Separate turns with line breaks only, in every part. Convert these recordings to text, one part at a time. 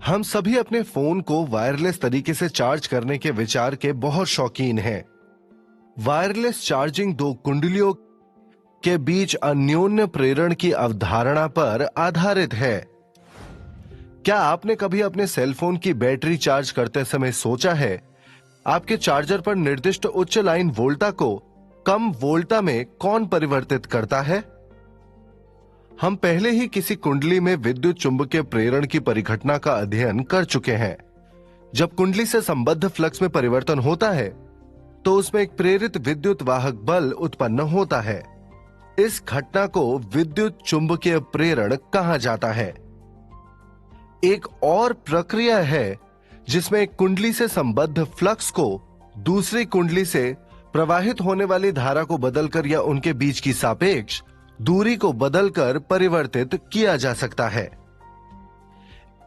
हम सभी अपने फोन को वायरलेस तरीके से चार्ज करने के विचार के बहुत शौकीन हैं। वायरलेस चार्जिंग दो कुंडलियों के बीच अन्योन्य प्रेरण की अवधारणा पर आधारित है। क्या आपने कभी अपने सेल फोन की बैटरी चार्ज करते समय सोचा है, आपके चार्जर पर निर्दिष्ट उच्च लाइन वोल्टा को कम वोल्टा में कौन परिवर्तित करता है? हम पहले ही किसी कुंडली में विद्युत चुंबकीय प्रेरण की परिघटना का अध्ययन कर चुके हैं। जब कुंडली से संबद्ध फ्लक्स में परिवर्तन होता है तो उसमें एक प्रेरित विद्युत वाहक बल उत्पन्न होता है। इस घटना को विद्युत चुंबकीय प्रेरण कहा जाता है। एक और प्रक्रिया है जिसमें एक कुंडली से संबद्ध फ्लक्स को दूसरी कुंडली से प्रवाहित होने वाली धारा को बदलकर या उनके बीच की सापेक्ष दूरी को बदलकर परिवर्तित किया जा सकता है।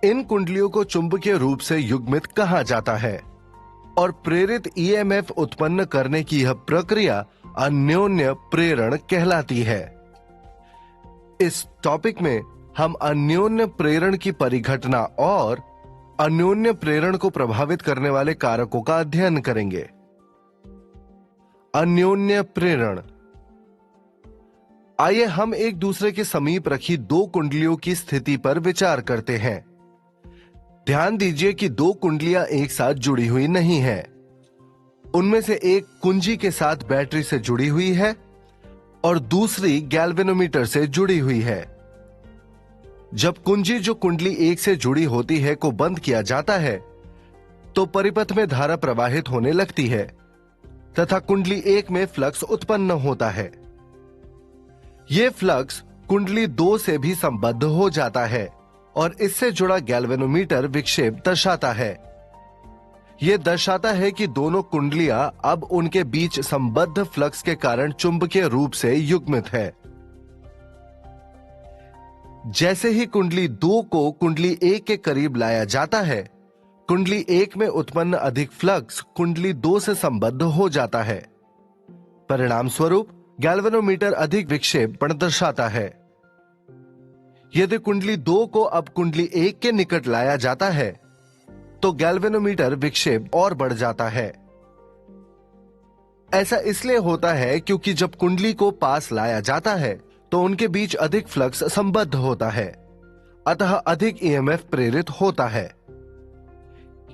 इन कुंडलियों को चुंबकीय रूप से युग्मित कहा जाता है और प्रेरित ईएमएफ उत्पन्न करने की यह प्रक्रिया अन्योन्य प्रेरण कहलाती है। इस टॉपिक में हम अन्योन्य प्रेरण की परिघटना और अन्योन्य प्रेरण को प्रभावित करने वाले कारकों का अध्ययन करेंगे। अन्योन्य प्रेरण। आइए हम एक दूसरे के समीप रखी दो कुंडलियों की स्थिति पर विचार करते हैं। ध्यान दीजिए कि दो कुंडलियां एक साथ जुड़ी हुई नहीं हैं। उनमें से एक कुंजी के साथ बैटरी से जुड़ी हुई है और दूसरी गैल्वेनोमीटर से जुड़ी हुई है। जब कुंजी जो कुंडली एक से जुड़ी होती है को बंद किया जाता है तो परिपथ में धारा प्रवाहित होने लगती है तथा कुंडली एक में फ्लक्स उत्पन्न होता है। यह फ्लक्स कुंडली दो से भी संबद्ध हो जाता है और इससे जुड़ा गैल्वेनोमीटर विक्षेप दर्शाता है। यह दर्शाता है कि दोनों कुंडलियां अब उनके बीच संबद्ध फ्लक्स के कारण चुंबकीय रूप से युग्मित है। जैसे ही कुंडली दो को कुंडली एक के करीब लाया जाता है, कुंडली एक में उत्पन्न अधिक फ्लक्स कुंडली दो से संबद्ध हो जाता है। परिणाम स्वरूप गैल्वेनोमीटर अधिक विक्षेपण दर्शाता है। यदि कुंडली दो को अब कुंडली एक के निकट लाया जाता है तो गैल्वेनोमीटर विक्षेप और बढ़ जाता है। ऐसा इसलिए होता है क्योंकि जब कुंडली को पास लाया जाता है तो उनके बीच अधिक फ्लक्स संबद्ध होता है, अतः अधिक ईएमएफ प्रेरित होता है।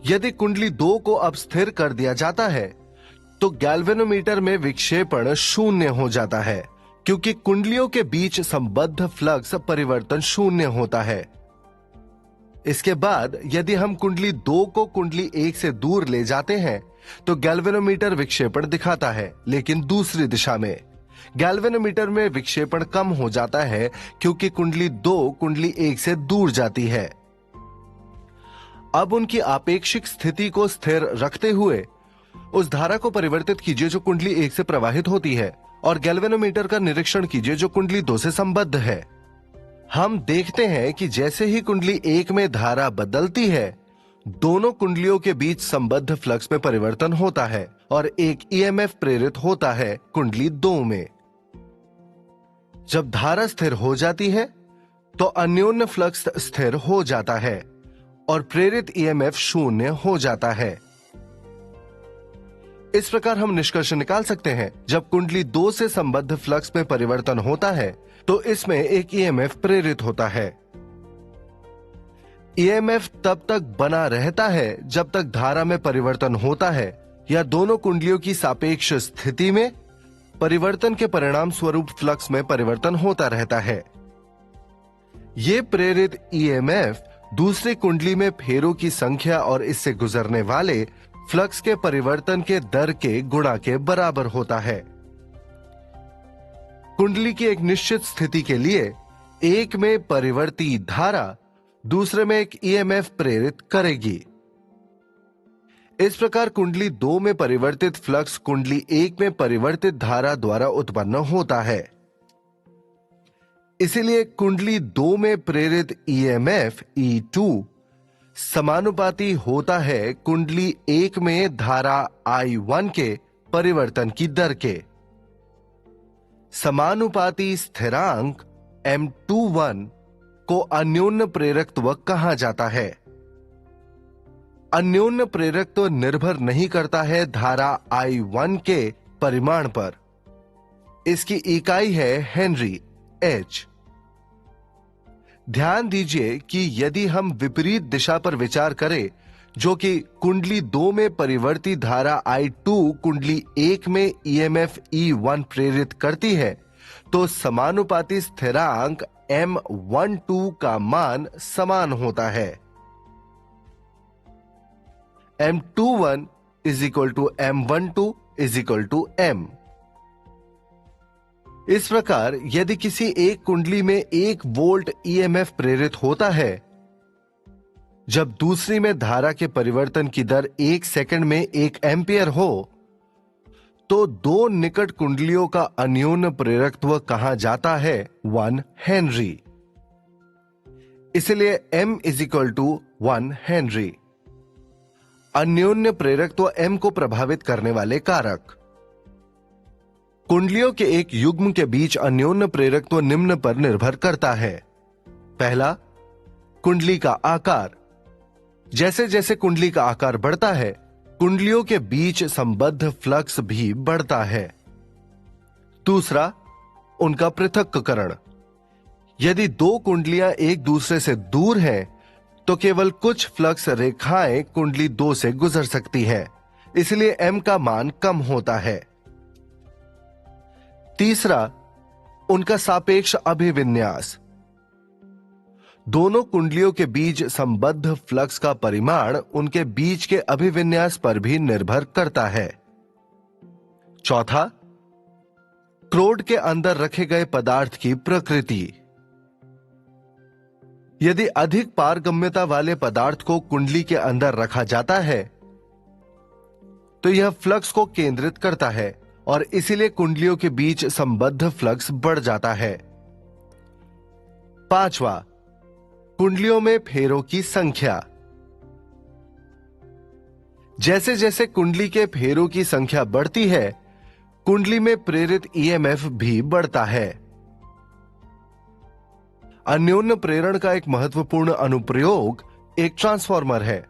यदि कुंडली दो को अब स्थिर कर दिया जाता है तो गैल्वेनोमीटर में विक्षेपण शून्य हो जाता है क्योंकि कुंडलियों के बीच संबद्ध फ्लक्स परिवर्तन शून्य होता है। इसके बाद यदि हम कुंडली दो को कुंडली एक से दूर ले जाते हैं तो गैल्वेनोमीटर विक्षेपण दिखाता है, लेकिन दूसरी दिशा में। गैल्वेनोमीटर में विक्षेपण कम हो जाता है क्योंकि कुंडली दो कुंडली एक से दूर जाती है। अब उनकी आपेक्षिक स्थिति को स्थिर रखते हुए उस धारा को परिवर्तित कीजिए जो कुंडली एक से प्रवाहित होती है और गैल्वेनोमीटर का निरीक्षण कीजिए जो कुंडली दो से संबद्ध है। हम देखते हैं कि जैसे ही कुंडली एक में धारा बदलती है, दोनों कुंडलियों के बीच संबद्ध फ्लक्स में परिवर्तन होता है और एक ईएमएफ प्रेरित होता है कुंडली दो में। जब धारा स्थिर हो जाती है तो अन्योन्य फ्लक्स स्थिर हो जाता है और प्रेरित ईएमएफ शून्य हो जाता है। इस प्रकार हम निष्कर्ष निकाल सकते हैं, जब कुंडली दो से संबद्ध फ्लक्स में परिवर्तन होता है तो इसमें एक ईएमएफ प्रेरित होता है। ईएमएफ तब तक बना रहता है जब तक धारा में परिवर्तन होता है या दोनों कुंडलियों की सापेक्ष स्थिति में परिवर्तन के परिणाम स्वरूप फ्लक्स में परिवर्तन होता रहता है। यह प्रेरित ईएमएफ दूसरी कुंडली में फेरों की संख्या और इससे गुजरने वाले फ्लक्स के परिवर्तन के दर के गुणा के बराबर होता है। कुंडली की एक निश्चित स्थिति के लिए एक में परिवर्ती धारा दूसरे में एक ईएमएफ प्रेरित करेगी। इस प्रकार कुंडली दो में परिवर्तित फ्लक्स कुंडली एक में परिवर्तित धारा द्वारा उत्पन्न होता है। इसीलिए कुंडली दो में प्रेरित ईएमएफ E2 समानुपाती होता है कुंडली एक में धारा I1 के परिवर्तन की दर के। समानुपाती स्थिरांक M21 को अन्योन्य प्रेरकत्व कहा जाता है। अन्योन्य प्रेरक तो निर्भर नहीं करता है धारा I1 के परिमाण पर। इसकी इकाई है हेनरी एच। ध्यान दीजिए कि यदि हम विपरीत दिशा पर विचार करें, जो कि कुंडली 2 में परिवर्ती धारा I2 कुंडली 1 में EMF E1 प्रेरित करती है, तो समानुपाती स्थिरांक M12 का मान समान होता है। M21 is equal to M12 is equal to M। इस प्रकार यदि किसी एक कुंडली में 1 वोल्ट EMF प्रेरित होता है, जब दूसरी में धारा के परिवर्तन की दर 1 सेकंड में 1 एम्पियर हो, तो दो निकट कुंडलियों का अन्योन्य प्रेरकत्व कहा जाता है 1 हेनरी। इसलिए M is equal to 1 Henry. अन्योन्य प्रेरकत्व M को प्रभावित करने वाले कारक। कुंडलियों के एक युग्म के बीच अन्योन्य प्रेरकत्व निम्न पर निर्भर करता है। पहला, कुंडली का आकार। जैसे जैसे कुंडली का आकार बढ़ता है, कुंडलियों के बीच संबद्ध फ्लक्स भी बढ़ता है। दूसरा, उनका पृथक्करण। यदि दो कुंडलियां एक दूसरे से दूर हैं, तो केवल कुछ फ्लक्स रेखाएं कुंडली 2 से गुजर सकती हैं, इसलिए M का मान कम होता है। तीसरा, उनका सापेक्ष अभिविन्यास। दोनों कुंडलियों के बीच संबद्ध फ्लक्स का परिमाण उनके बीच के अभिविन्यास पर भी निर्भर करता है। चौथा, क्रोड के अंदर रखे गए पदार्थ की प्रकृति। यदि अधिक पारगम्यता वाले पदार्थ को कुंडली के अंदर रखा जाता है, तो यह फ्लक्स को केंद्रित करता है और इसीलिए कुंडलियों के बीच संबद्ध फ्लक्स बढ़ जाता है। पांचवा, कुंडलियों में फेरों की संख्या। जैसे जैसे कुंडली के फेरों की संख्या बढ़ती है, कुंडली में प्रेरित EMF भी बढ़ता है। अन्योन्य प्रेरण का एक महत्वपूर्ण अनुप्रयोग एक ट्रांसफार्मर है।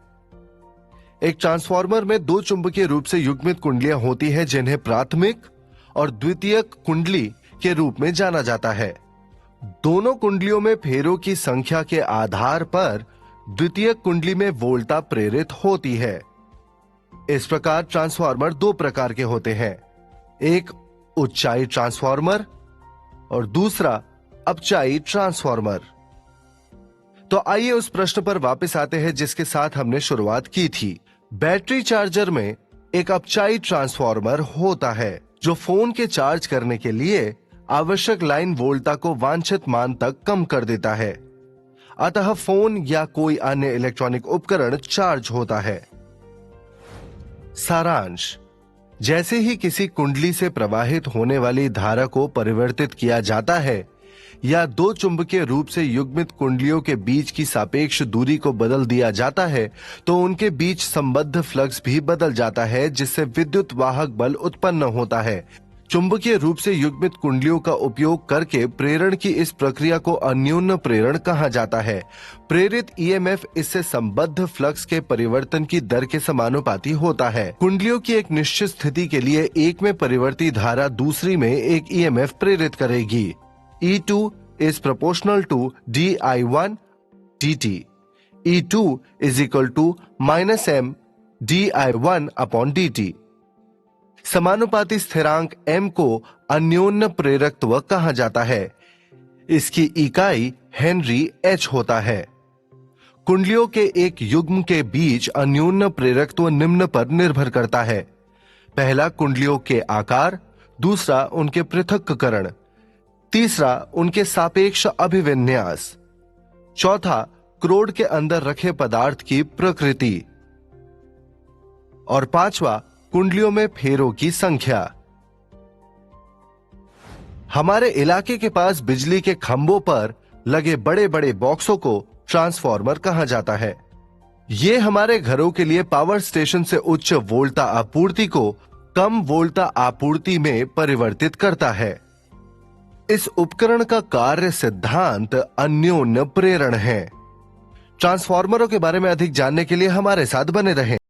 एक ट्रांसफार्मर में दो चुंबकीय रूप से युग्मित कुंडलियां होती हैं, जिन्हें प्राथमिक और द्वितीयक कुंडली के रूप में जाना जाता है। दोनों कुंडलियों में फेरों की संख्या के आधार पर द्वितीयक कुंडली में वोल्टता प्रेरित होती है। इस प्रकार ट्रांसफार्मर दो प्रकार के होते हैं, एक उच्चाई ट्रांसफार्मर और दूसरा अपचाई ट्रांसफार्मर। तो आइए उस प्रश्न पर वापस आते हैं जिसके साथ हमने शुरुआत की थी। बैटरी चार्जर में एक अपचाई ट्रांसफार्मर होता है, जो फोन के चार्ज करने के लिए आवश्यक लाइन वोल्टता को वांछित मान तक कम कर देता है। अतः फोन या कोई अन्य इलेक्ट्रॉनिक उपकरण चार्ज होता है। सारांश: जैसे ही किसी कुंडली से प्रवाहित होने वाली धारा को परिवर्तित किया जाता है या दो चुंबकीय रूप से युग्मित कुंडलियों के बीच की सापेक्ष दूरी को बदल दिया जाता है, तो उनके बीच संबद्ध फ्लक्स भी बदल जाता है, जिससे विद्युत वाहक बल उत्पन्न होता है। चुंबकीय रूप से युग्मित कुंडलियों का उपयोग करके प्रेरण की इस प्रक्रिया को अन्योन्य प्रेरण कहा जाता है। प्रेरित EMF इससे संबद्ध फ्लक्स के परिवर्तन की दर के समानुपाती होता है। कुंडलियों की एक निश्चित स्थिति के लिए एक में परिवर्ती धारा दूसरी में एक EMF प्रेरित करेगी। E2 is proportional to dI1 dt. E2 is equal to minus M dI1 upon dt. समानुपाती स्थिरांक M को अन्योन्य प्रेरकत्व कहा जाता है। इसकी इकाई हेनरी H होता है। कुंडलियों के एक युग्म के बीच अन्योन्य प्रेरकत्व निम्न पर निर्भर करता है। पहला, कुंडलियों के आकार। दूसरा, उनके पृथक्करण। तीसरा, उनके सापेक्ष अभिविन्यास। चौथा, क्रोड के अंदर रखे पदार्थ की प्रकृति। और पांचवा, कुंडलियों में फेरों की संख्या। हमारे इलाके के पास बिजली के खंभों पर लगे बड़े बड़े बॉक्सों को ट्रांसफार्मर कहा जाता है। ये हमारे घरों के लिए पावर स्टेशन से उच्च वोल्टता आपूर्ति को कम वोल्टता आपूर्ति में परिवर्तित करता है। इस उपकरण का कार्य सिद्धांत अन्योन्य प्रेरण है। ट्रांसफॉर्मरों के बारे में अधिक जानने के लिए हमारे साथ बने रहें।